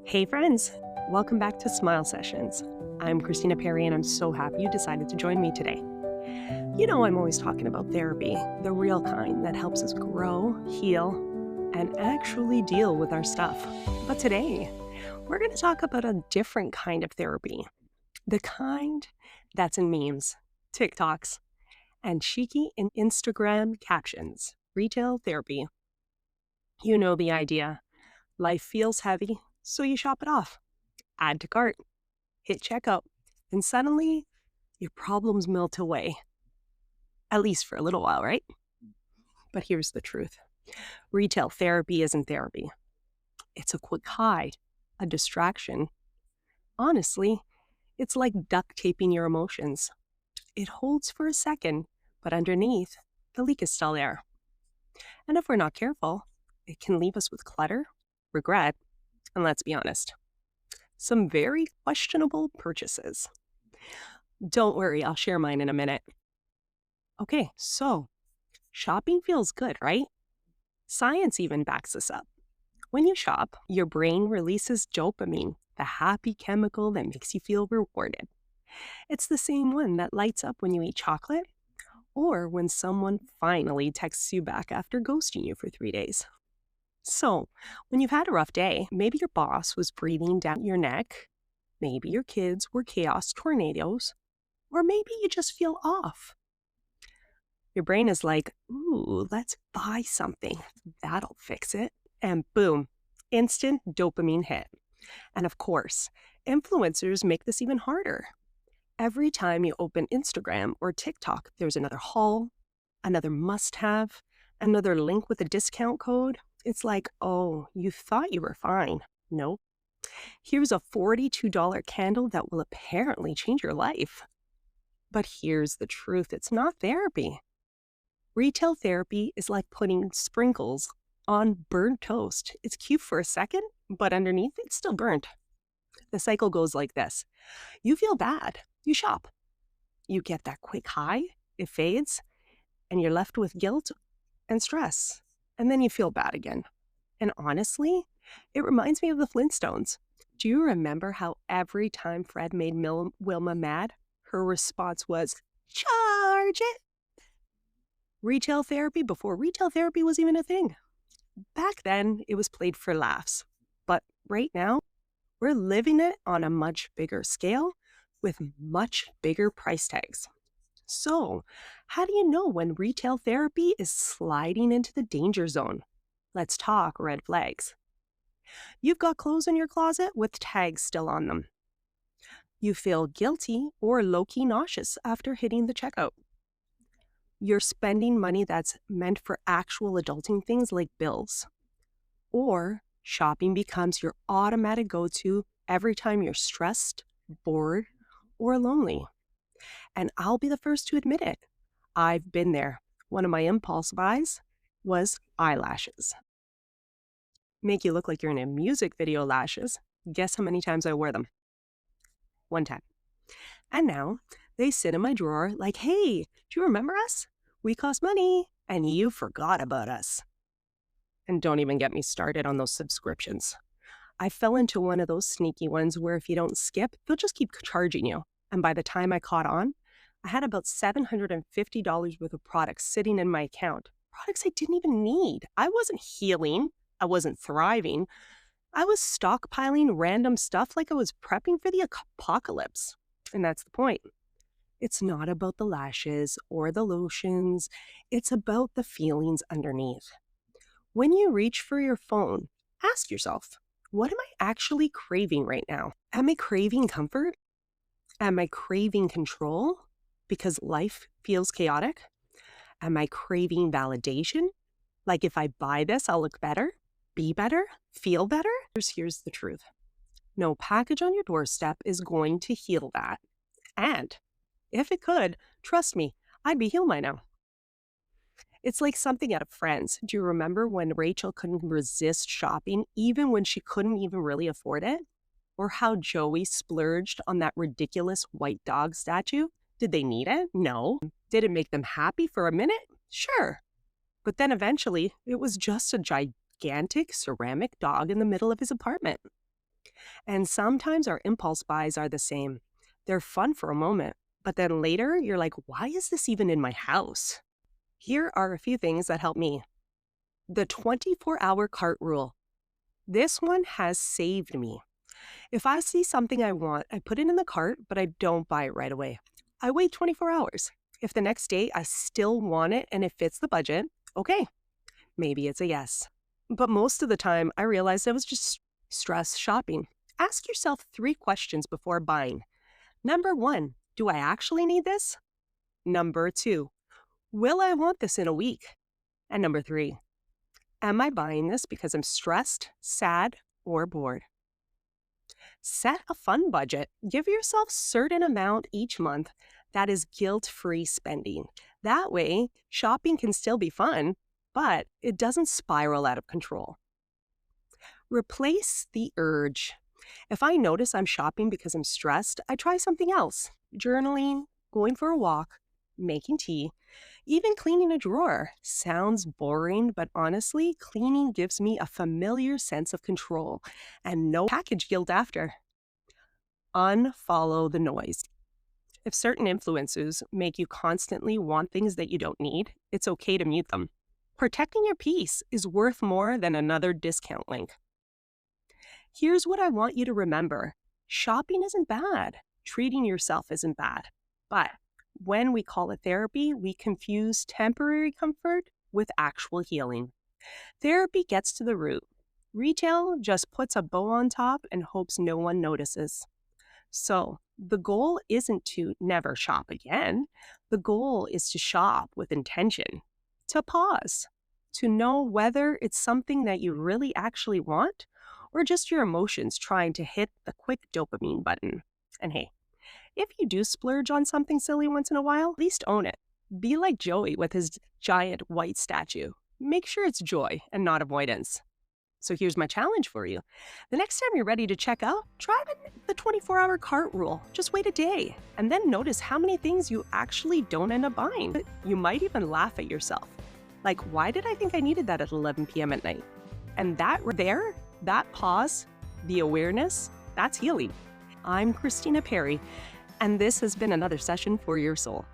Hey friends, welcome back to Smile Sessions. I'm Christina Perry and I'm so happy you decided to join me today. You know, I'm always talking about therapy, the real kind that helps us grow, heal, and actually deal with our stuff. But today, we're going to talk about a different kind of therapy, the kind that's in memes, TikToks, and cheeky in Instagram captions, retail therapy. You know the idea. Life feels heavy, so you shop it off. Add to cart, hit checkout, and suddenly your problems melt away. At least for a little while, right? But here's the truth. Retail therapy isn't therapy. It's a quick high, a distraction. Honestly, it's like duct taping your emotions. It holds for a second, but underneath, the leak is still there. And if we're not careful, it can leave us with clutter, regret, and let's be honest, some very questionable purchases. Don't worry, I'll share mine in a minute. Okay, so shopping feels good, right? Science even backs this up. When you shop, your brain releases dopamine, the happy chemical that makes you feel rewarded. It's the same one that lights up when you eat chocolate or when someone finally texts you back after ghosting you for 3 days. So, when you've had a rough day, maybe your boss was breathing down your neck, maybe your kids were chaos tornadoes, or maybe you just feel off. Your brain is like, ooh, let's buy something. That'll fix it. And boom, instant dopamine hit. And of course, influencers make this even harder. Every time you open Instagram or TikTok, there's another haul, another must have, another link with a discount code. It's like, oh, you thought you were fine. Nope. Here's a $42 candle that will apparently change your life. But here's the truth, it's not therapy. Retail therapy is like putting sprinkles on burnt toast. It's cute for a second, but underneath it's still burnt. The cycle goes like this. You feel bad. You shop. You get that quick high. It fades. And you're left with guilt and stress. And then you feel bad again. And honestly, it reminds me of the Flintstones. Do you remember how every time Fred made Wilma mad, her response was, charge it? Retail therapy before retail therapy was even a thing. Back then, it was played for laughs. But right now, we're living it on a much bigger scale with much bigger price tags. So, how do you know when retail therapy is sliding into the danger zone? Let's talk red flags. You've got clothes in your closet with tags still on them. You feel guilty or low-key nauseous after hitting the checkout. You're spending money that's meant for actual adulting things like bills. Or shopping becomes your automatic go-to every time you're stressed, bored, or lonely. And I'll be the first to admit it. I've been there. One of my impulse buys was eyelashes. Make you look like you're in a music video lashes. Guess how many times I wore them? One time. And now they sit in my drawer like, hey, do you remember us? We cost money and you forgot about us. And don't even get me started on those subscriptions. I fell into one of those sneaky ones where if you don't skip, they'll just keep charging you. And by the time I caught on, I had about $750 worth of products sitting in my account. Products I didn't even need. I wasn't healing. I wasn't thriving. I was stockpiling random stuff like I was prepping for the apocalypse. And that's the point. It's not about the lashes or the lotions. It's about the feelings underneath. When you reach for your phone, ask yourself, what am I actually craving right now? Am I craving comfort? Am I craving control because life feels chaotic? Am I craving validation? Like if I buy this, I'll look better, be better, feel better? Here's the truth. No package on your doorstep is going to heal that. And if it could, trust me, I'd be healed by now. It's like something out of Friends. Do you remember when Rachel couldn't resist shopping even when she couldn't even really afford it? Or how Joey splurged on that ridiculous white dog statue? Did they need it? No. Did it make them happy for a minute? Sure. But then eventually, it was just a gigantic ceramic dog in the middle of his apartment. And sometimes our impulse buys are the same. They're fun for a moment, but then later you're like, why is this even in my house? Here are a few things that help me. The 24-hour cart rule. This one has saved me. If I see something I want, I put it in the cart, but I don't buy it right away. I wait 24 hours. If the next day I still want it and it fits the budget, okay, maybe it's a yes. But most of the time, I realized I was just stress shopping. Ask yourself 3 questions before buying. Number 1, do I actually need this? Number 2, will I want this in a week? And number 3, am I buying this because I'm stressed, sad, or bored? Set a fun budget. Give yourself certain amount each month that is guilt-free spending. That way, shopping can still be fun, but it doesn't spiral out of control. Replace the urge. If I notice I'm shopping because I'm stressed, I try something else. Journaling, going for a walk, making tea, even cleaning a drawer. Sounds boring, but honestly, cleaning gives me a familiar sense of control and no package guilt after. Unfollow the noise. If certain influencers make you constantly want things that you don't need, it's okay to mute them. Protecting your peace is worth more than another discount link. Here's what I want you to remember. Shopping isn't bad. Treating yourself isn't bad. But when we call it therapy, we confuse temporary comfort with actual healing. Therapy gets to the root. Retail just puts a bow on top and hopes no one notices. So the goal isn't to never shop again. The goal is to shop with intention, to pause, to know whether it's something that you really actually want or just your emotions trying to hit the quick dopamine button. And hey, if you do splurge on something silly once in a while, at least own it. Be like Joey with his giant white statue. Make sure it's joy and not avoidance. So here's my challenge for you. The next time you're ready to check out, try the 24-hour cart rule. Just wait a day and then notice how many things you actually don't end up buying. You might even laugh at yourself. Like, why did I think I needed that at 11 p.m. at night? And that there, that pause, the awareness, that's healing. I'm Christina Perry, and this has been another session for your soul.